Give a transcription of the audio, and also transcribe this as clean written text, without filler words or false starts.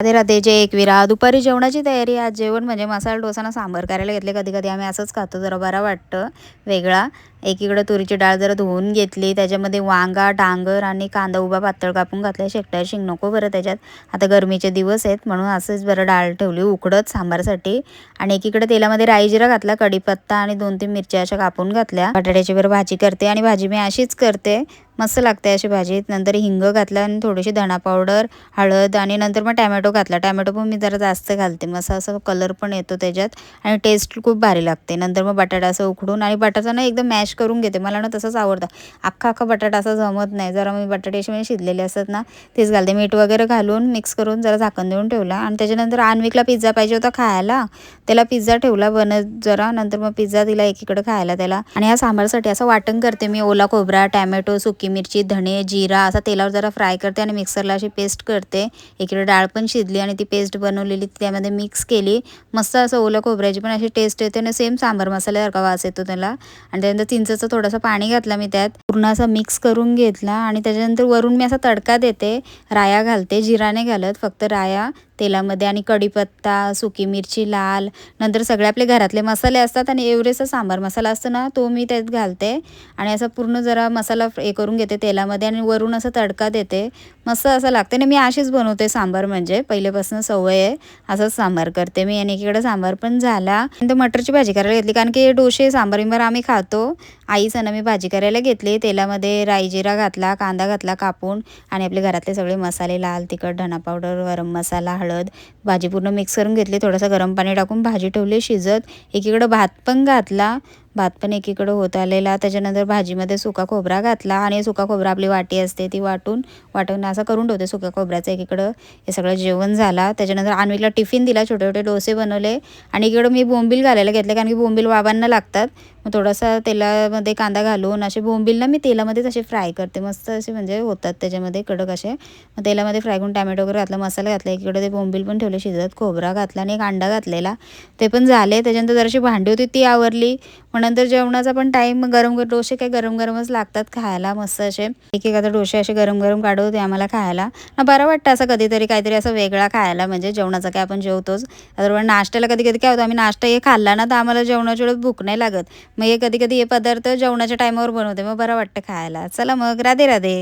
राधे राधे जय एकविरा. दुपारी जेवणाची तयारी. आज जेवण म्हणजे मसाला डोसा ना सांबार करायला घेतले. कधी कधी आम्ही असंच खातो, जरा बरं वाटतं वेगळा. एकीकडे तुरीची डाळ जरा धुवून घेतली, त्याच्यामध्ये वांगा, डांगर आणि कांदा उभा पातळ कापून घातला. शेकटाळ शिंग नको बरं त्याच्यात, आता गरमीचे दिवस आहेत म्हणून असंच बरं डाळ ठेवली उकडत सांबारसाठी. आणि एकीकडे तेलामध्ये राई जिरा घातला, कढीपत्ता आणि 2-3 मिरच्या अशा कापून घातल्या. बटाट्याची बरं भाजी करते आणि भाजी मी अशीच करते, मस्त लागते अशी भाजी. नंतर हिंग घातला आणि थोडीशी धणा पावडर, हळद आणि नंतर मग टॅमॅटो घातला. टॅमॅटो पण मी जरा जास्त घालते, मस्त असं कलर पण येतो त्याच्यात आणि टेस्ट खूप भारी लागते. नंतर मग बटाटा असं उकडून आणि बटाटा ना एकदम मॅश करून घेते, मला ना तसंच आवडतं. अख्खा अख्खा बटाटा असं जमत नाही, जरा मी बटाटे असे शिजलेले असतात ना तेच घालते. मीठ वगैरे घालून मिक्स करून जरा झाकण देऊन ठेवला. आणि त्याच्यानंतर अन्विकला पिझ्झा पाहिजे होता खायला, त्याला पिझ्झा ठेवला बनत जरा. नंतर मग पिझ्झा दिला एकीकडे खायला त्याला. आणि ह्या सांबारसाठी असं वाटण करते मी, ओला खोबरा, टॅमॅटो, सुकी मिरची, धणे, जिरा असा तेलावर जरा फ्राय करते आणि मिक्सरला अशी पेस्ट करते. इकडे डाळ पण शिजली आणि ती पेस्ट बनवलेली त्यामध्ये मिक्स केली. मस्त असं ओलं खोबऱ्याची पण अशी टेस्ट येते आणि सेम सांबार मसाल्यासारखा वास येतो त्याला. आणि त्यानंतर चिंचेचं थोडंसं पाणी घातलं मी त्यात, पूर्ण असं मिक्स करून घेतला. आणि त्याच्यानंतर वरून मी असा तडका देते, राया घालते, जिरा नाही घालत, फक्त राया तेलामध्ये आणि कढीपत्ता, सुकी मिरची लाल, नंतर सगळे आपले घरातले मसाले असतात आणि एव्हरेस्ट सांबार मसाला असतो ना तो मी त्यात घालते. आणि असं पूर्ण जरा मसाला हे करून घेते तेलामध्ये आणि वरून असं तडका देते. मस्त असं लागते ना, मी अशीच बनवते सांबार, म्हणजे पहिल्यापासून सवय आहे, असंच सांबार करते मी. आणि एकीकडे सांबार पण झाला. आणि मटरची भाजी करायला घेतली, कारण की डोसे सांबार बिंबार आम्ही खातो. आईसना मी भाजी करायला घेतली, तेलामध्ये राई जिरा घातला, कांदा घातला कापून आणि आपले घरातले सगळे मसाले लाल तिखट, धना पावडर, गरम मसाला, हळद, भाजी पूर्ण मिक्स करून घेतली. थोडंसं गरम पाणी टाकून भाजी ठेवली शिजत. एकीकडे भात पण घातला, भात पण एकीकडे होत आलेला. त्याच्यानंतर भाजीमध्ये सुका खोबरा घातला आणि सुका खोबरा आपली वाटी असते ती वाटून असं करून ठेवते सुका खोबऱ्याचं. एकीकडं हे सगळं जेवण झाला. त्याच्यानंतर अन्वीला टिफिन दिला, छोटे छोटे डोसे बनवले. आणि इकडं मी बोंबील घालायला घेतले, कारण की बोंबील बाबांना लागतात. मग थोडासा तेलामध्ये कांदा घालून असे बोंबील ना मी तेलामध्येच असे फ्राय करते, मस्त असे म्हणजे होतात त्याच्यामध्ये कडक असे. मग तेलामध्ये फ्राय करून टॅमॅटो वगैरे घातला, मसाला घातला, एकीकडे ते बोंबील पण ठेवले शिजत, खोबरा घातला आणि एक अंडा घातलेला, ते पण झाले. त्याच्यानंतर जराशी भांडी होती ती आवरली. मग नंतर जेवणाचा पण टाईम, गरम डोसे काय गरम गरमच लागतात खायला, मस्त असे एक एक आता डोसे असे गरम गरम काढवते आम्हाला खायला. बरं वाटतं असं कधीतरी काहीतरी असं वेगळा खायला, म्हणजे जेवणाचं काय आपण जेवतोच. आता नाश्त्याला कधी कधी काय होतं, आम्ही नाश्ता हे खाल्ला ना तर आम्हाला जेवणाच्या वेळेस भूक नाही लागत. मग हे कधी कधी हे पदार्थ जेवणाच्या टायमावर बनवते, मग बरं वाटतं खायला. चला मग, राधे राधे.